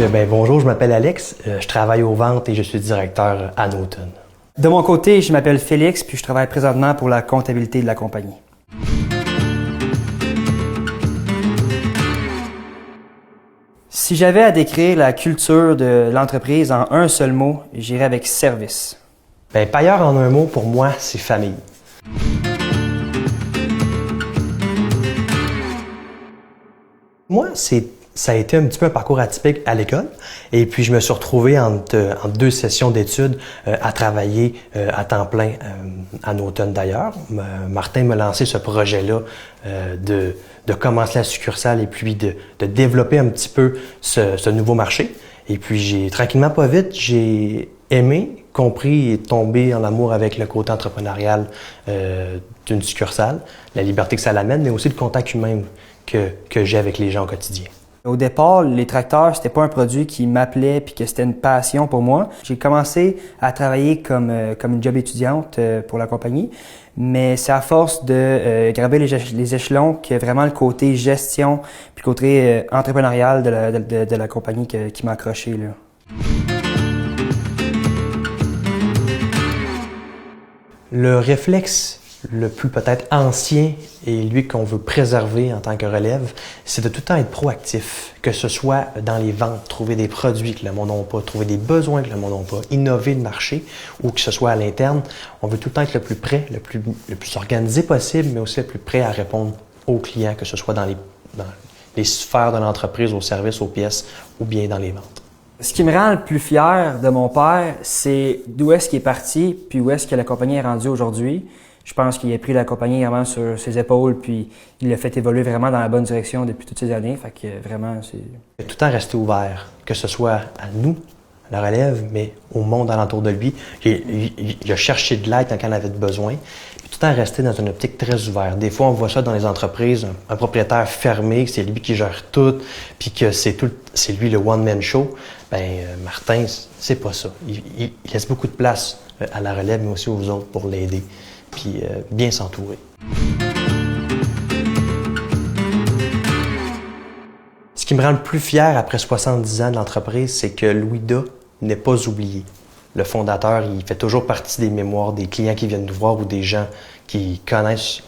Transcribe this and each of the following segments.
Bonjour, je m'appelle Alex, je travaille aux ventes et je suis directeur à Naughton. De mon côté, je m'appelle Félix, puis je travaille présentement pour la comptabilité de la compagnie. Si j'avais à décrire la culture de l'entreprise en un seul mot, j'irais avec service. Payeur en un mot, pour moi, c'est famille. Moi, ça a été un petit peu un parcours atypique à l'école. Et puis, je me suis retrouvé entre deux sessions d'études à travailler à temps plein à Naughton d'ailleurs. Martin m'a lancé ce projet-là de commencer la succursale et puis de développer un petit peu ce nouveau marché. Et puis, tranquillement, pas vite, j'ai aimé, compris et tombé en amour avec le côté entrepreneurial d'une succursale, la liberté que ça l'amène, mais aussi le contact humain que j'ai avec les gens au quotidien. Au départ, les tracteurs, c'était pas un produit qui m'appelait puis que c'était une passion pour moi. J'ai commencé à travailler comme une job étudiante pour la compagnie, mais c'est à force de gravir les échelons que vraiment le côté gestion puis le côté entrepreneurial de la compagnie qui m'a accroché, là. Le réflexe le plus peut-être ancien et lui qu'on veut préserver en tant que relève, c'est de tout le temps être proactif, que ce soit dans les ventes, trouver des produits que le monde n'a pas, trouver des besoins que le monde n'a pas, innover le marché ou que ce soit à l'interne. On veut tout le temps être le plus prêt, le plus organisé possible, mais aussi le plus prêt à répondre aux clients, que ce soit dans les sphères de l'entreprise, aux services, aux pièces ou bien dans les ventes. Ce qui me rend le plus fier de mon père, c'est d'où est-ce qu'il est parti, puis où est-ce que la compagnie est rendue aujourd'hui. Je pense qu'il a pris la compagnie vraiment sur ses épaules, puis il l'a fait évoluer vraiment dans la bonne direction depuis toutes ces années. Fait que vraiment, c'est... Tout le temps rester ouvert, que ce soit à nous, à la relève, mais au monde alentour de lui. Il a cherché de l'aide quand il en avait besoin. Puis tout le temps rester dans une optique très ouverte. Des fois, on voit ça dans les entreprises, un propriétaire fermé, que c'est lui qui gère tout, puis que c'est lui le one-man show. Martin, c'est pas ça. Il laisse beaucoup de place à la relève, mais aussi aux autres pour l'aider, puis bien s'entourer. Ce qui me rend le plus fier après 70 ans de l'entreprise, c'est que Louis-Da n'est pas oublié. Le fondateur, il fait toujours partie des mémoires des clients qui viennent nous voir ou des gens qui connaissent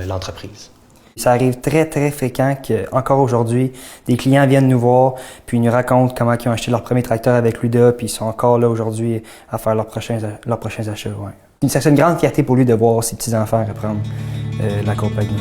l'entreprise. Ça arrive très, très fréquent qu'encore aujourd'hui, des clients viennent nous voir puis ils nous racontent comment ils ont acheté leur premier tracteur avec Louis-Da puis ils sont encore là aujourd'hui à faire leurs prochains achats. Ouais. C'est une grande fierté pour lui de voir ses petits-enfants reprendre la compagnie.